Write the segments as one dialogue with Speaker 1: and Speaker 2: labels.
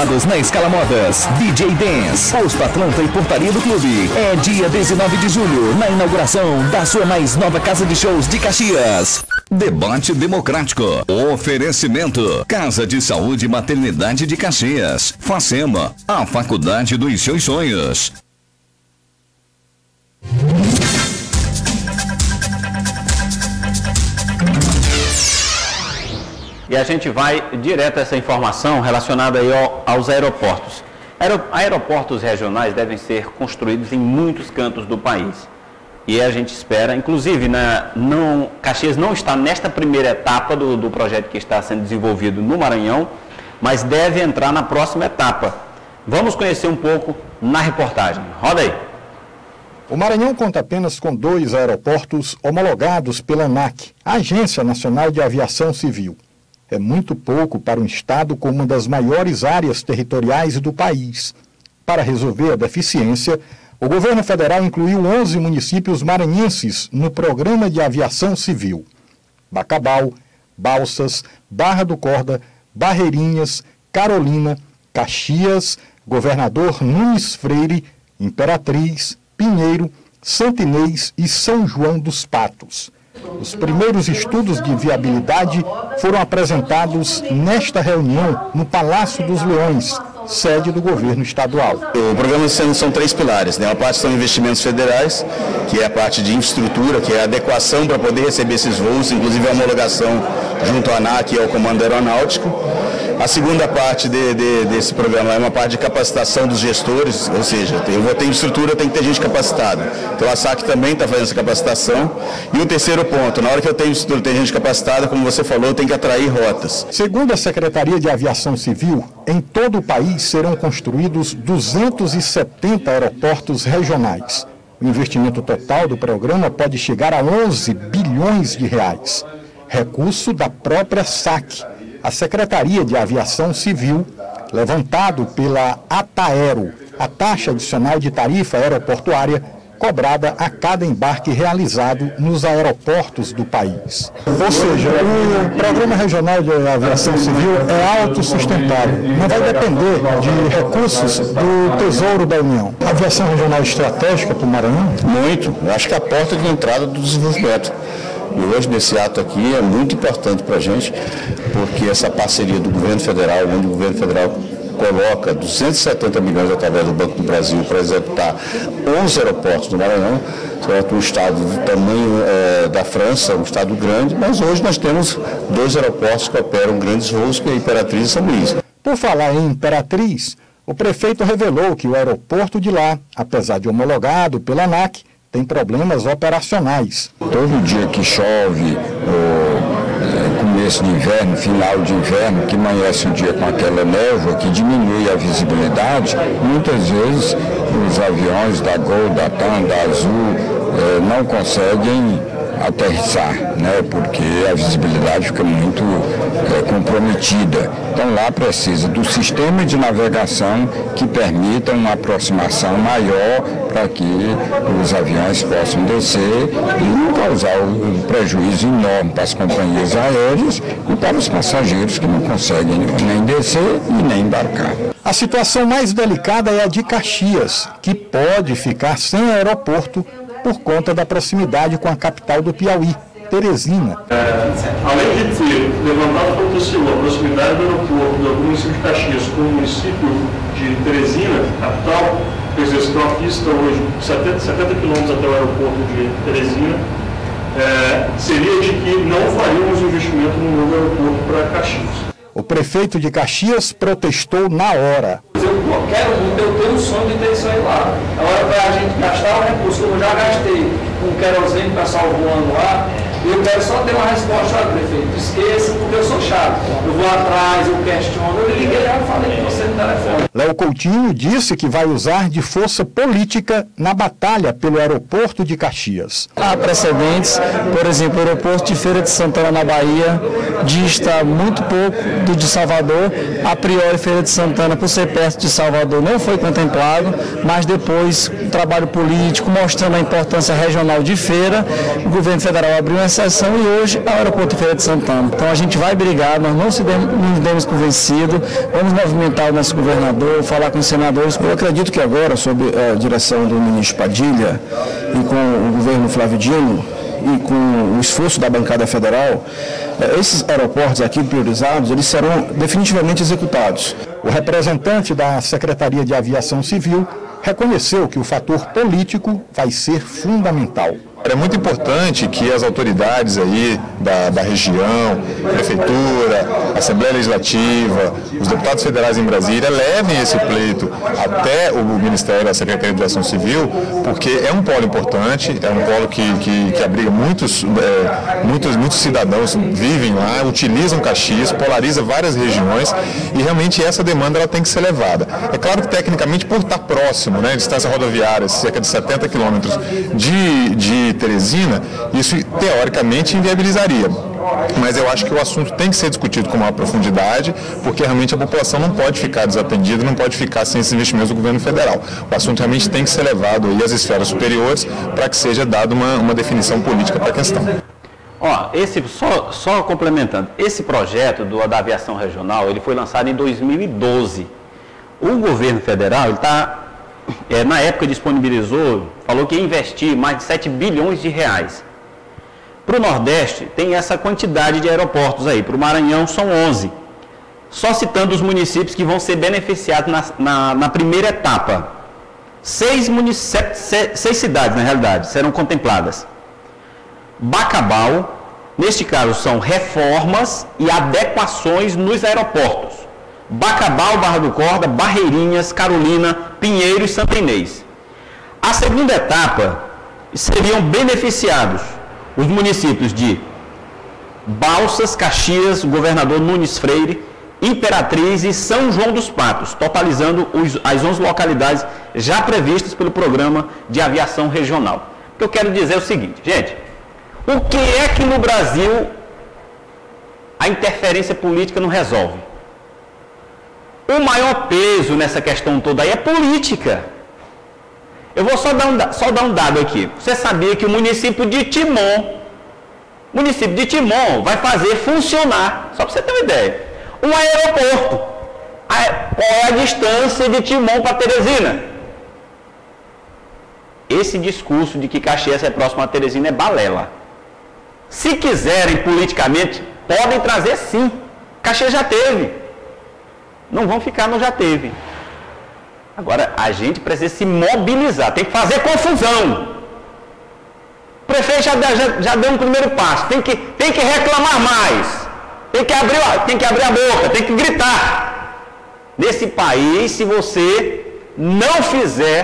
Speaker 1: Na Escala Modas, DJ Dance, Posto Atlanta e Portaria do Clube. É dia 19 de julho, na inauguração da sua mais nova casa de shows de Caxias. Debate democrático. Oferecimento. Casa de Saúde e Maternidade de Caxias. Facema, a faculdade dos seus sonhos.
Speaker 2: E a gente vai direto a essa informação relacionada aí aos aeroportos. Aeroportos regionais devem ser construídos em muitos cantos do país. E a gente espera, inclusive, Caxias não está nesta primeira etapa do projeto que está sendo desenvolvido no Maranhão, mas deve entrar na próxima etapa. Vamos conhecer um pouco na reportagem. Roda aí.
Speaker 3: O Maranhão conta apenas com 2 aeroportos homologados pela ANAC, a Agência Nacional de Aviação Civil. É muito pouco para um estado com uma das maiores áreas territoriais do país. Para resolver a deficiência, o governo federal incluiu 11 municípios maranhenses no Programa de Aviação Civil. Bacabal, Balsas, Barra do Corda, Barreirinhas, Carolina, Caxias, Governador Nunes Freire, Imperatriz, Pinheiro, Santa Inês e São João dos Patos. Os primeiros estudos de viabilidade foram apresentados nesta reunião no Palácio dos Leões, sede do governo estadual.
Speaker 4: O programa são 3 pilares, né? Uma parte são investimentos federais, que é a parte de infraestrutura, que é a adequação para poder receber esses voos, inclusive a homologação junto à ANAC e ao Comando Aeronáutico. A segunda parte desse programa é uma parte de capacitação dos gestores, ou seja, eu vou ter infraestrutura, tem que ter gente capacitada. Então a SAC também está fazendo essa capacitação. E o terceiro ponto, na hora que eu tenho infraestrutura, tem gente capacitada, como você falou, eu tenho que atrair rotas.
Speaker 3: Segundo a Secretaria de Aviação Civil, em todo o país serão construídos 270 aeroportos regionais. O investimento total do programa pode chegar a 11 bilhões de reais. Recurso da própria SAC, a Secretaria de Aviação Civil, levantado pela ATAERO, a taxa adicional de tarifa aeroportuária, cobrada a cada embarque realizado nos aeroportos do país. Ou seja, o Programa Regional de Aviação Civil é autossustentável, não vai depender de recursos do Tesouro da União. A aviação regional é estratégica para o Maranhão?
Speaker 4: Muito, eu acho que é a porta de entrada do desenvolvimento. E hoje, nesse ato aqui, é muito importante para a gente, porque essa parceria do governo federal, onde o governo federal coloca 270 milhões através do Banco do Brasil para executar 11 aeroportos do Maranhão, certo? Um estado do tamanho da França, um estado grande, mas hoje nós temos 2 aeroportos que operam grandes voos, que é a Imperatriz e São Luís.
Speaker 3: Por falar em Imperatriz, o prefeito revelou que o aeroporto de lá, apesar de homologado pela ANAC, tem problemas operacionais.
Speaker 5: Todo dia que chove, começo de inverno, final de inverno, que amanhece o dia com aquela névoa que diminui a visibilidade, muitas vezes os aviões da Gol, da TAM, da Azul não conseguem aterrissar, né, porque a visibilidade fica muito comprometida. Então lá precisa do sistema de navegação que permita uma aproximação maior para que os aviões possam descer e não causar um prejuízo enorme para as companhias aéreas e para os passageiros que não conseguem nem descer e nem embarcar.
Speaker 3: A situação mais delicada é a de Caxias, que pode ficar sem aeroporto por conta da proximidade com a capital do Piauí, Teresina.
Speaker 6: Além de ter levantado o potencial a proximidade do aeroporto do município de Caxias com o município de Teresina, capital, quer dizer, tem uma pista hoje 70 quilômetros até o aeroporto de Teresina, seria de que não faríamos investimento no novo aeroporto para Caxias.
Speaker 3: O prefeito de Caxias protestou na hora.
Speaker 7: Eu tenho um sonho de ter isso aí lá. Agora, para a gente gastar o recurso que eu já gastei com querosene, o pessoal voando lá, eu quero só ter uma resposta, olha, prefeito, esqueça, porque eu sou chato. Eu vou atrás, eu questiono, eu liguei e falei com você no telefone.
Speaker 3: Léo Coutinho disse que vai usar de força política na batalha pelo aeroporto de Caxias.
Speaker 8: Há precedentes, por exemplo, o aeroporto de Feira de Santana, na Bahia, dista muito pouco do de Salvador. A priori, Feira de Santana, por ser perto de Salvador, não foi contemplado, mas depois, o trabalho político, mostrando a importância regional de Feira, o governo federal abriu uma exceção e hoje é o aeroporto de Feira de Santana. Então a gente vai brigar, nós não nos demos por vencido, vamos movimentar o nosso governador, falar com os senadores.
Speaker 9: Eu acredito que agora, sob a direção do ministro Padilha e com o governo Flávio Dino e com o esforço da bancada federal, esses aeroportos aqui priorizados, eles serão definitivamente executados.
Speaker 3: O representante da Secretaria de Aviação Civil reconheceu que o fator político vai ser fundamental.
Speaker 10: É muito importante que as autoridades aí da região, Prefeitura, Assembleia Legislativa, os deputados federais em Brasília levem esse pleito até o Ministério, a Secretaria de Aviação Civil, porque é um polo importante, é um polo que abriga muitos cidadãos vivem lá, utilizam Caxias, polariza várias regiões e realmente essa demanda ela tem que ser levada. É claro que tecnicamente por estar próximo, né, distância rodoviária, cerca de 70 quilômetros de Teresina, isso teoricamente inviabilizaria. Mas eu acho que o assunto tem que ser discutido com maior profundidade, porque realmente a população não pode ficar desatendida, não pode ficar sem esses investimentos do governo federal. O assunto realmente tem que ser levado aí às esferas superiores para que seja dada uma definição política para a questão.
Speaker 2: Ó, só complementando, esse projeto da aviação regional, ele foi lançado em 2012. O governo federal, ele está... na época disponibilizou, falou que ia investir mais de 7 bilhões de reais. Para o Nordeste tem essa quantidade de aeroportos aí, para o Maranhão são 11. Só citando os municípios que vão ser beneficiados na primeira etapa. 6 cidades, na realidade, serão contempladas. Bacabal, neste caso são reformas e adequações nos aeroportos. Bacabal, Barra do Corda, Barreirinhas, Carolina, Pinheiro e Santa Inês. A segunda etapa seriam beneficiados os municípios de Balsas, Caxias, Governador Nunes Freire, Imperatriz e São João dos Patos, totalizando as 11 localidades já previstas pelo Programa de Aviação Regional. O que eu quero dizer é o seguinte, gente, o que é que no Brasil a interferência política não resolve? O maior peso nessa questão toda aí é política. Eu vou só dar um dado aqui. Você sabia que o município de Timon vai fazer funcionar, só para você ter uma ideia, um aeroporto. Qual é a distância de Timon para Teresina? Esse discurso de que Caxias é próximo a Teresina é balela. Se quiserem politicamente, podem trazer sim. Caxias já teve. Não vão ficar no já teve. Agora, a gente precisa se mobilizar, tem que fazer confusão. O prefeito já deu um primeiro passo, tem que reclamar mais, tem que abrir a boca, tem que gritar. Nesse país, se você não fizer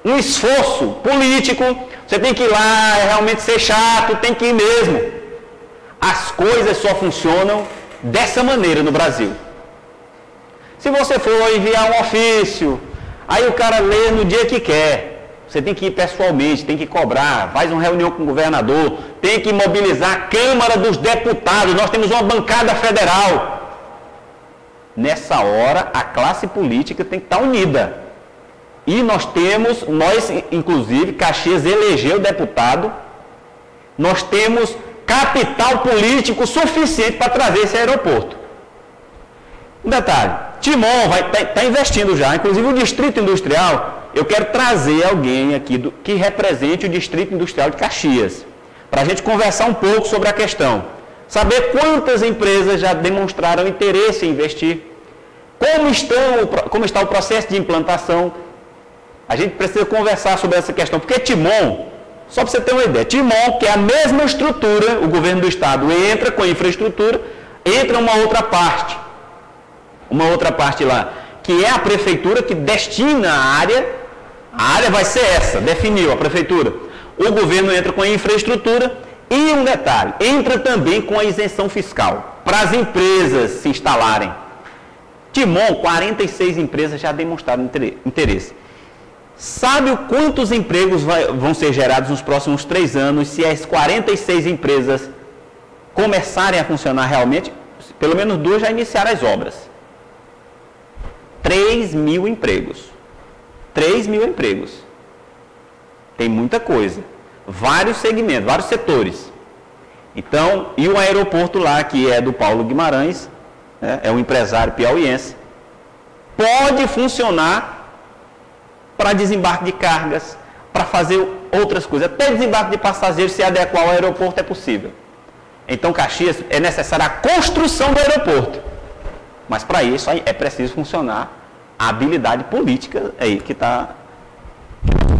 Speaker 2: um esforço político, você tem que ir lá, realmente ser chato, tem que ir mesmo. As coisas só funcionam dessa maneira no Brasil. Se você for enviar um ofício, aí o cara lê no dia que quer. Você tem que ir pessoalmente, tem que cobrar, faz uma reunião com o governador, tem que mobilizar a Câmara dos Deputados. Nós temos uma bancada federal. Nessa hora, a classe política tem que estar unida. E nós inclusive, Caxias elegeu deputado, nós temos capital político suficiente para trazer esse aeroporto. Um detalhe, Timon está investindo já, inclusive o Distrito Industrial, eu quero trazer alguém aqui que represente o Distrito Industrial de Caxias, para a gente conversar um pouco sobre a questão, saber quantas empresas já demonstraram interesse em investir, como está o processo de implantação. A gente precisa conversar sobre essa questão, porque Timon, só para você ter uma ideia, Timon, que é a mesma estrutura, o governo do estado entra com a infraestrutura, entra uma outra parte lá, que é a prefeitura que destina a área vai ser essa, definiu a prefeitura. O governo entra com a infraestrutura e um detalhe, entra também com a isenção fiscal, para as empresas se instalarem. Timon, 46 empresas já demonstraram interesse. Sabe quantos empregos vão ser gerados nos próximos 3 anos se as 46 empresas começarem a funcionar realmente? Pelo menos 2 já iniciaram as obras. 3.000 empregos. 3.000 empregos. Tem muita coisa. Vários segmentos, vários setores. Então, e o aeroporto lá, que é do Paulo Guimarães, né, é um empresário piauiense, pode funcionar para desembarque de cargas, para fazer outras coisas. Até desembarque de passageiros, se adequar ao aeroporto, é possível. Então, Caxias, é necessária a construção do aeroporto. Mas para isso é preciso funcionar a habilidade política aí que está...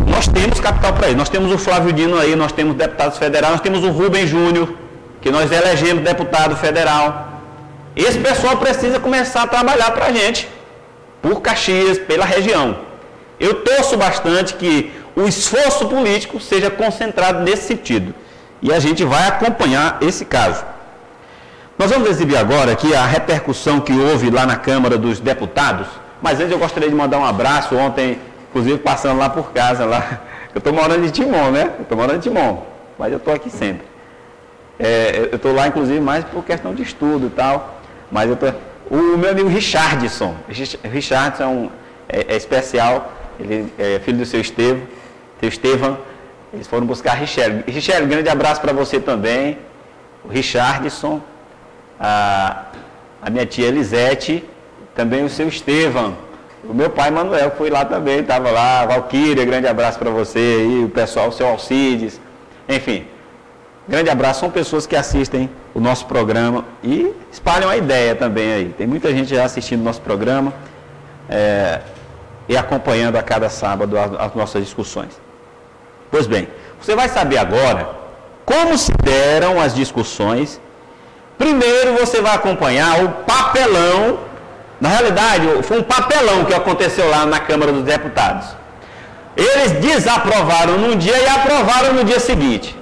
Speaker 2: Nós temos capital para isso. Nós temos o Flávio Dino aí, nós temos deputados federais, nós temos o Rubem Júnior, que nós elegemos deputado federal. Esse pessoal precisa começar a trabalhar para a gente, por Caxias, pela região. Eu torço bastante que o esforço político seja concentrado nesse sentido. E a gente vai acompanhar esse caso. Nós vamos exibir agora aqui a repercussão que houve lá na Câmara dos Deputados, mas antes eu gostaria de mandar um abraço, ontem, inclusive passando lá por casa, lá. Eu estou morando em Timon, né? Eu estou morando em Timon, mas eu estou aqui sempre. Eu estou lá, inclusive, mais por questão de estudo e tal, mas eu tô... O meu amigo Richardson é especial, ele é filho do seu Estevam, eles foram buscar Richelle. Richelle, grande abraço para você também, o Richardson, a minha tia Elisete, também o seu Estevam, o meu pai Manuel, que foi lá também, estava lá, Valquíria, grande abraço para você aí, o pessoal, o seu Alcides, enfim, grande abraço, são pessoas que assistem o nosso programa e espalham a ideia também aí, tem muita gente já assistindo o nosso programa e acompanhando a cada sábado as nossas discussões. Pois bem, você vai saber agora como se deram as discussões. Primeiro você vai acompanhar o papelão. Na realidade, foi um papelão que aconteceu lá na Câmara dos Deputados. Eles desaprovaram num dia e aprovaram no dia seguinte.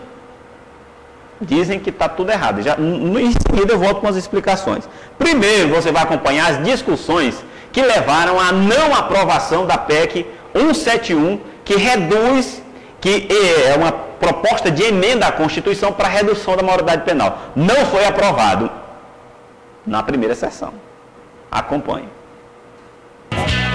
Speaker 2: Dizem que está tudo errado. Em seguida eu volto com as explicações. Primeiro você vai acompanhar as discussões que levaram à não aprovação da PEC 171, que reduz, que é uma proposta de emenda à Constituição para redução da maioridade penal. Não foi aprovado na primeira sessão. Acompanhe.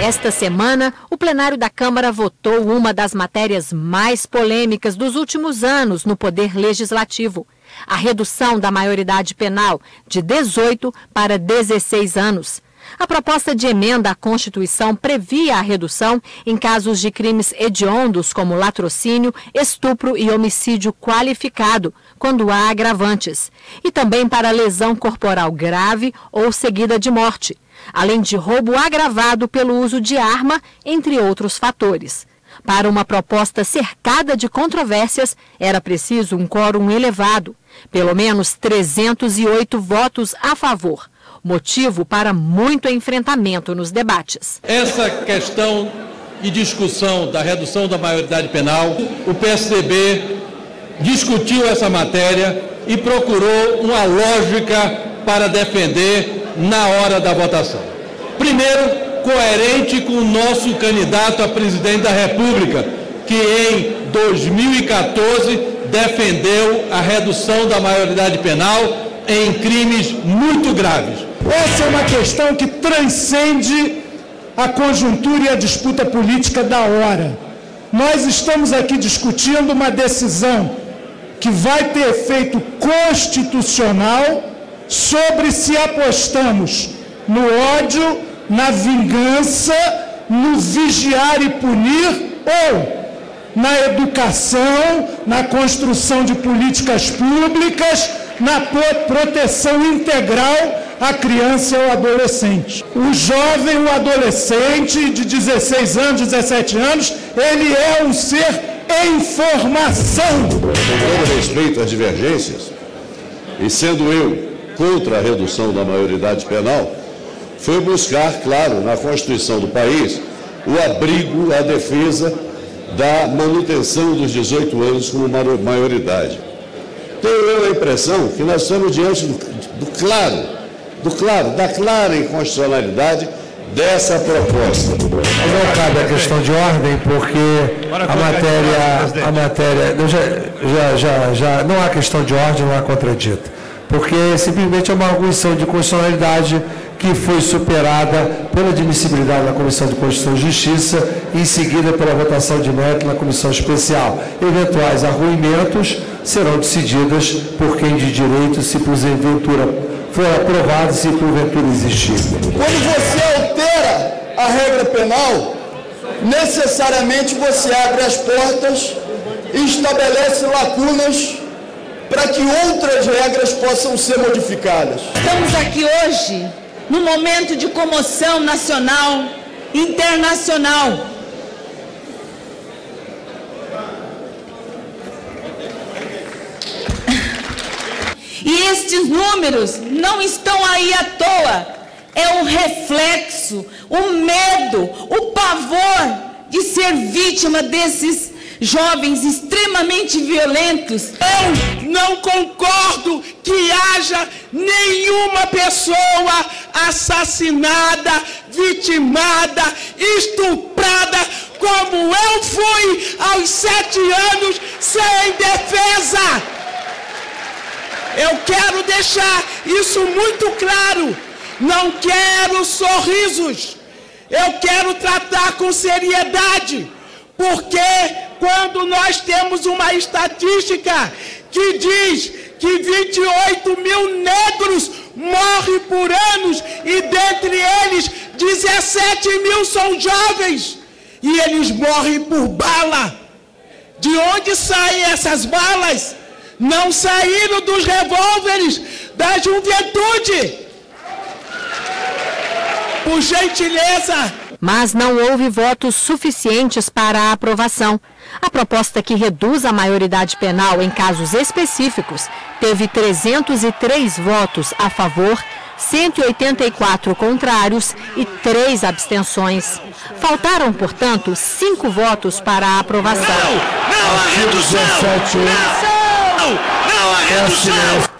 Speaker 11: Esta semana, o plenário da Câmara votou uma das matérias mais polêmicas dos últimos anos no Poder Legislativo: a redução da maioridade penal de 18 para 16 anos. A proposta de emenda à Constituição previa a redução em casos de crimes hediondos como latrocínio, estupro e homicídio qualificado, quando há agravantes, e também para lesão corporal grave ou seguida de morte, além de roubo agravado pelo uso de arma, entre outros fatores. Para uma proposta cercada de controvérsias, era preciso um quórum elevado, pelo menos 308 votos a favor. Motivo para muito enfrentamento nos debates.
Speaker 12: Essa questão e discussão da redução da maioridade penal, o PSDB discutiu essa matéria e procurou uma lógica para defender na hora da votação. Primeiro, coerente com o nosso candidato a presidente da República, que em 2014 defendeu a redução da maioridade penal em crimes muito graves.
Speaker 13: Essa é uma questão que transcende a conjuntura e a disputa política da hora. Nós estamos aqui discutindo uma decisão que vai ter efeito constitucional sobre se apostamos no ódio, na vingança, no vigiar e punir ou na educação, na construção de políticas públicas, na proteção integral à criança e ao adolescente. O jovem, o adolescente de 16 anos, 17 anos, ele é um ser em formação.
Speaker 14: Com todo respeito às divergências, e sendo eu contra a redução da maioridade penal, foi buscar, claro, na Constituição do país, o abrigo, a defesa da manutenção dos 18 anos como maioridade. Tenho eu a impressão que nós estamos diante da clara inconstitucionalidade dessa proposta.
Speaker 15: Não cabe a questão de ordem, porque a matéria não há questão de ordem, não há contradito, porque simplesmente é uma arguição de constitucionalidade que foi superada pela admissibilidade na Comissão de Constituição e Justiça e em seguida pela votação de mérito na Comissão Especial. Eventuais arruimentos serão decididas por quem de direito, se porventura for aprovado, se porventura existir.
Speaker 16: Quando você altera a regra penal, necessariamente você abre as portas e estabelece lacunas para que outras regras possam ser modificadas.
Speaker 17: Estamos aqui hoje num momento de comoção nacional, internacional. E estes números não estão aí à toa. É um reflexo, o medo, o pavor de ser vítima desses jovens extremamente violentos.
Speaker 18: Eu não concordo que haja nenhuma pessoa assassinada, vitimada, estuprada, como eu fui aos 7 anos sem defesa. Eu quero deixar isso muito claro. Não quero sorrisos. Eu quero tratar com seriedade. Porque quando nós temos uma estatística que diz que 28 mil negros morrem por ano e dentre eles 17 mil são jovens e eles morrem por bala. De onde saem essas balas? Não saíram dos revólveres da juventude. Por gentileza.
Speaker 11: Mas não houve votos suficientes para a aprovação. A proposta que reduz a maioridade penal em casos específicos teve 303 votos a favor, 184 contrários e 3 abstenções. Faltaram, portanto, 5 votos para a aprovação.
Speaker 18: Não há redução! Não há redução!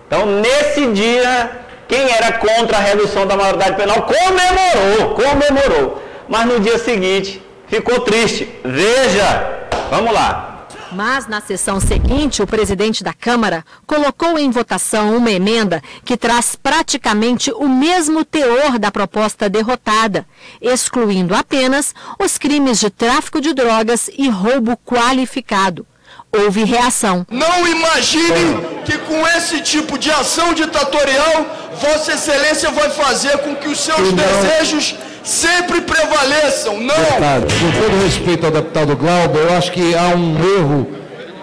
Speaker 2: Então, nesse dia, quem era contra a redução da maioridade penal comemorou. Mas no dia seguinte, ficou triste. Veja, vamos lá.
Speaker 11: Mas na sessão seguinte, o presidente da Câmara colocou em votação uma emenda que traz praticamente o mesmo teor da proposta derrotada, excluindo apenas os crimes de tráfico de drogas e roubo qualificado. Houve reação.
Speaker 16: Não imagine que com esse tipo de ação ditatorial, Vossa Excelência vai fazer com que os seus desejos sempre prevaleçam. Não!
Speaker 15: Deputado, com todo respeito ao deputado Glauber, eu acho que há um erro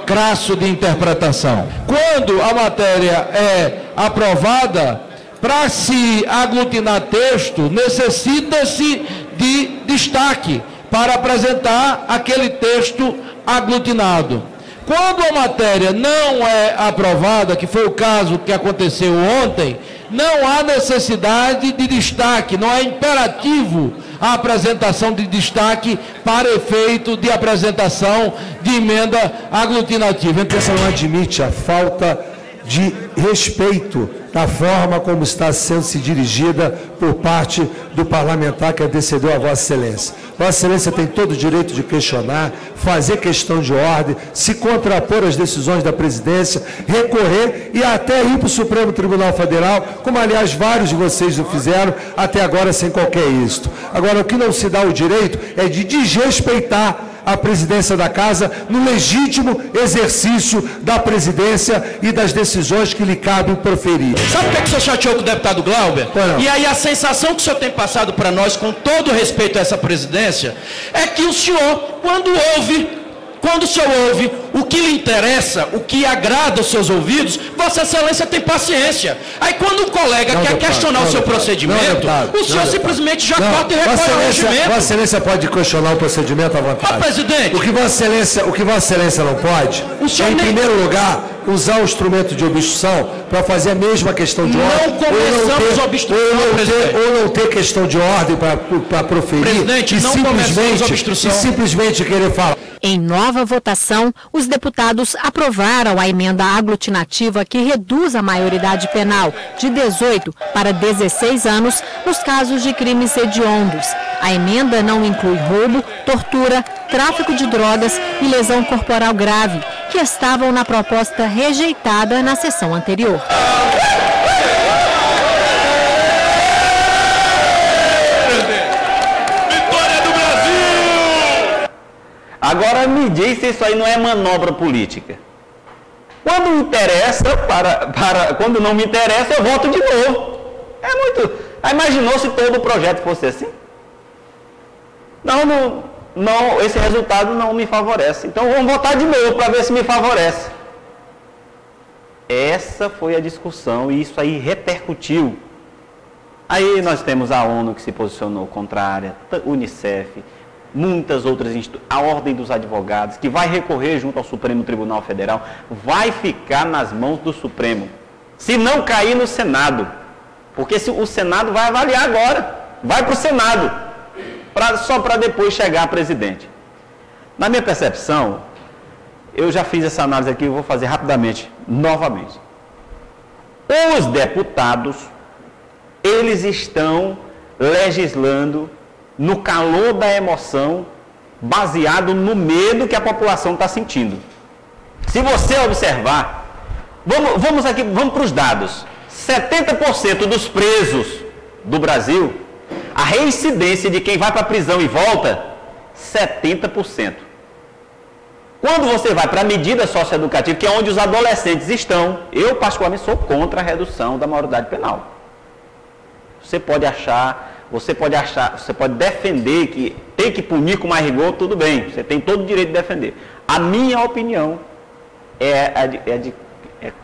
Speaker 15: crasso de interpretação. Quando a matéria é aprovada, para se aglutinar texto, necessita-se de destaque para apresentar aquele texto aglutinado. Quando a matéria não é aprovada, que foi o caso que aconteceu ontem, não há necessidade de destaque, não é imperativo a apresentação de destaque para efeito de apresentação de emenda aglutinativa. A imprensa não admite a falta de respeito da forma como está sendo se dirigida por parte do parlamentar que antecedeu a Vossa Excelência. Vossa Excelência tem todo o direito de questionar, fazer questão de ordem, se contrapor às decisões da presidência, recorrer e até ir para o Supremo Tribunal Federal, como aliás vários de vocês o fizeram, até agora sem qualquer êxito. Agora, o que não se dá o direito é de desrespeitar a presidência da Casa no legítimo exercício da presidência e das decisões que lhe cabem proferir.
Speaker 19: Sabe o que é que o senhor chateou com o deputado Glauber? E aí a sensação que o senhor tem passado para nós, com todo respeito a essa presidência, é que o senhor, quando o senhor ouve o que lhe interessa, o que agrada aos seus ouvidos, Vossa Excelência tem paciência. Aí quando um colega quer questionar o seu procedimento, o senhor simplesmente já corta e recolhe o regimento.
Speaker 15: Vossa Excelência pode questionar o procedimento à vontade.
Speaker 19: Ó, presidente.
Speaker 15: O que Vossa Excelência não pode é, em primeiro lugar, usar o instrumento de obstrução para fazer a mesma questão de ordem.
Speaker 19: Não começamos a obstrução, presidente.
Speaker 15: Ou não ter questão de ordem para proferir.
Speaker 19: Presidente, não começamos a obstrução.
Speaker 15: E simplesmente querer falar.
Speaker 11: Em nova votação, os Os deputados aprovaram a emenda aglutinativa que reduz a maioridade penal de 18 para 16 anos nos casos de crimes hediondos. A emenda não inclui roubo, tortura, tráfico de drogas e lesão corporal grave, que estavam na proposta rejeitada na sessão anterior.
Speaker 2: Agora me diz se isso aí não é manobra política. Quando interessa, quando não me interessa, eu voto de novo. É muito. Aí imaginou se todo o projeto fosse assim? Não, esse resultado não me favorece. Então vamos votar de novo para ver se me favorece. Essa foi a discussão e isso aí repercutiu. Aí nós temos a ONU que se posicionou contrária, Unicef, muitas outras instituições, a Ordem dos Advogados, que vai recorrer junto ao Supremo Tribunal Federal, vai ficar nas mãos do Supremo, se não cair no Senado, porque o Senado vai avaliar agora, vai para o Senado, só para depois chegar a presidente. Na minha percepção, eu já fiz essa análise aqui, eu vou fazer rapidamente, novamente. Os deputados, eles estão legislando no calor da emoção, baseado no medo que a população está sentindo. Se você observar, vamos para os dados. 70% dos presos do Brasil, a reincidência de quem vai para a prisão e volta, 70%. Quando você vai para a medida socioeducativa, que é onde os adolescentes estão, eu particularmente sou contra a redução da maioridade penal. Você pode defender que tem que punir com mais rigor, tudo bem, você tem todo o direito de defender. A minha opinião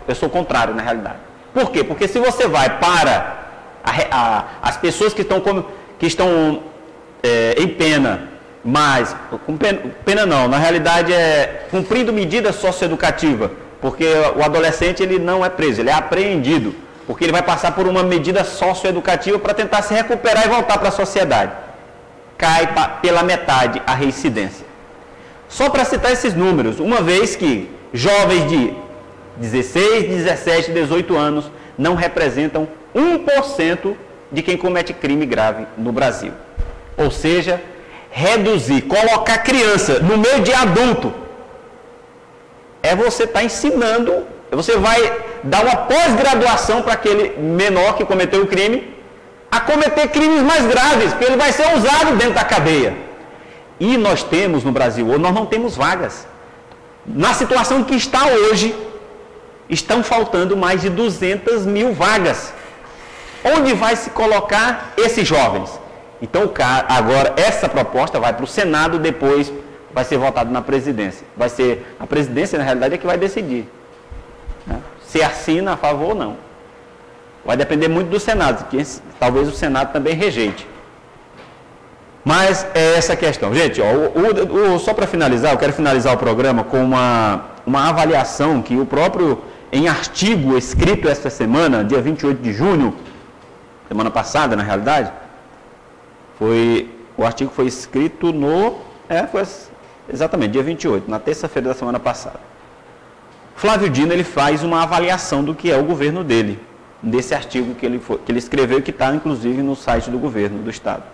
Speaker 2: eu sou contrário na realidade. Por quê? Porque se você vai para as pessoas que estão em pena, mas com pena não, na realidade é cumprindo medida socioeducativa, porque o adolescente ele não é preso, ele é apreendido, porque ele vai passar por uma medida socioeducativa para tentar se recuperar e voltar para a sociedade. Cai pela metade a reincidência. Só para citar esses números, uma vez que jovens de 16, 17, 18 anos não representam 1% de quem comete crime grave no Brasil. Ou seja, reduzir, colocar criança no meio de adulto, você está ensinando, você vai dar uma pós-graduação para aquele menor que cometeu o crime a cometer crimes mais graves, porque ele vai ser usado dentro da cadeia. E nós temos no Brasil, ou nós não temos vagas. Na situação que está hoje, estão faltando mais de 200 mil vagas. Onde vai se colocar esses jovens? Então, agora, essa proposta vai para o Senado, depois vai ser votado na presidência. Vai ser a presidência, na realidade, é que vai decidir, né? Se assina a favor ou não. Vai depender muito do Senado, que talvez o Senado também rejeite. Mas é essa a questão. Gente, só para finalizar, eu quero finalizar o programa com uma avaliação que o próprio, em artigo escrito esta semana, dia 28 de junho, semana passada, na realidade, o artigo foi escrito exatamente, dia 28, na terça-feira da semana passada. Flávio Dino, ele faz uma avaliação do que é o governo dele, desse artigo que ele escreveu, que está, inclusive, no site do governo do Estado.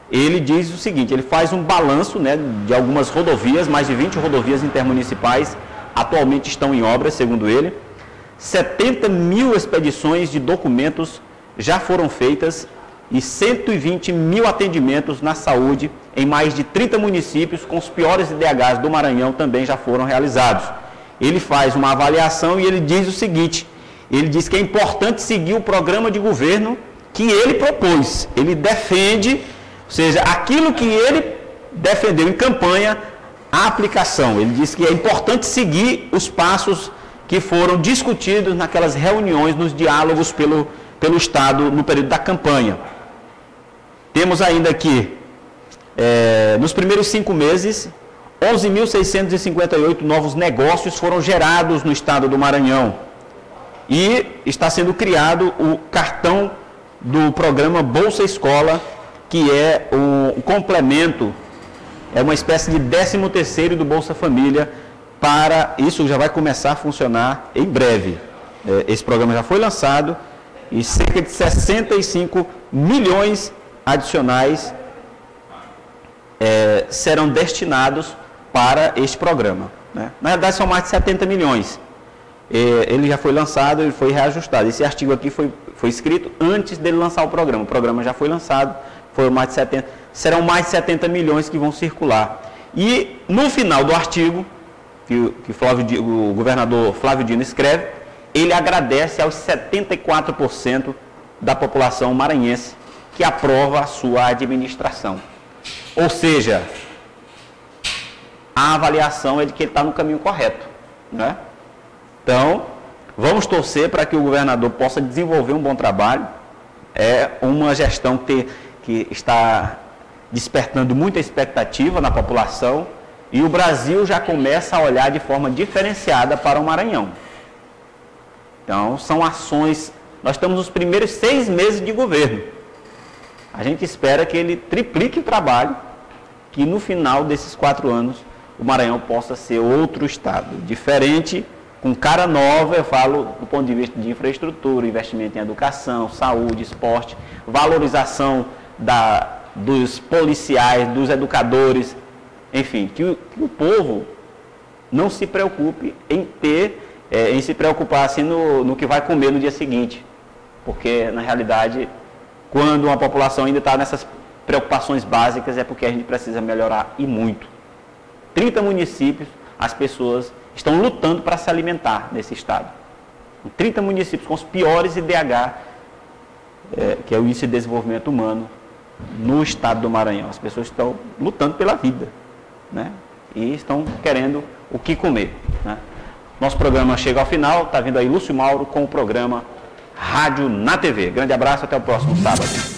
Speaker 2: Ele diz o seguinte, ele faz um balanço, né, de algumas rodovias, mais de 20 rodovias intermunicipais atualmente estão em obras, segundo ele. 70 mil expedições de documentos já foram feitas e 120 mil atendimentos na saúde em mais de 30 municípios com os piores IDHs do Maranhão também já foram realizados. Ele faz uma avaliação e ele diz o seguinte, ele diz que é importante seguir o programa de governo que ele propôs. Ele defende, ou seja, aquilo que ele defendeu em campanha, a aplicação. Ele diz que é importante seguir os passos que foram discutidos naquelas reuniões, nos diálogos pelo Estado no período da campanha. Temos ainda aqui, nos primeiros 5 meses, 11.658 novos negócios foram gerados no Estado do Maranhão. E está sendo criado o cartão do programa Bolsa Escola, que é um complemento, é uma espécie de 13º do Bolsa Família, Isso já vai começar a funcionar em breve. Esse programa já foi lançado e cerca de 65 milhões adicionais serão destinados para este programa, né? Na verdade, são mais de 70 milhões. Ele já foi lançado, ele foi reajustado. Esse artigo aqui foi escrito antes dele lançar o programa já foi lançado, serão mais de 70 milhões que vão circular. E no final do artigo, que o governador Flávio Dino escreve, ele agradece aos 74% da população maranhense que aprova a sua administração. Ou seja, a avaliação é de que ele está no caminho correto, né? Então, vamos torcer para que o governador possa desenvolver um bom trabalho. É uma gestão que está despertando muita expectativa na população e o Brasil já começa a olhar de forma diferenciada para o Maranhão. Então, são ações... Nós estamos nos primeiros 6 meses de governo. A gente espera que ele triplique o trabalho, que no final desses 4 anos o Maranhão possa ser outro estado, diferente, com cara nova, eu falo do ponto de vista de infraestrutura, investimento em educação, saúde, esporte, valorização dos policiais, dos educadores, enfim, que o povo não se preocupe em se preocupar assim no que vai comer no dia seguinte, porque na realidade, quando uma população ainda está nessas preocupações básicas, é porque a gente precisa melhorar e muito. 30 municípios, as pessoas estão lutando para se alimentar nesse estado. 30 municípios com os piores IDH, que é o Índice de Desenvolvimento Humano, no estado do Maranhão. As pessoas estão lutando pela vida, né? E estão querendo o que comer, né? Nosso programa chega ao final, está vindo aí Lúcio Mauro com o programa Rádio na TV. Grande abraço, até o próximo sábado.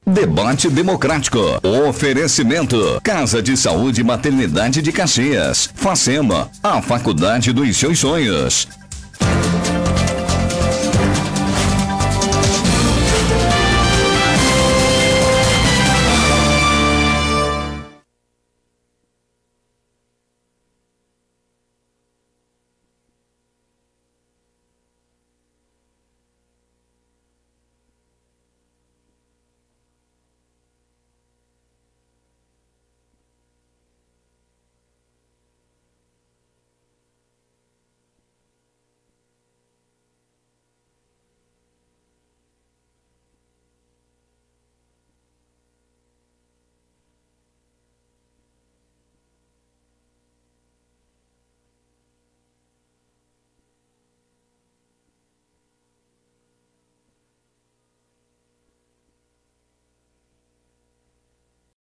Speaker 1: Debate democrático. Oferecimento. Casa de Saúde e Maternidade de Caxias. Facema, a faculdade dos seus sonhos.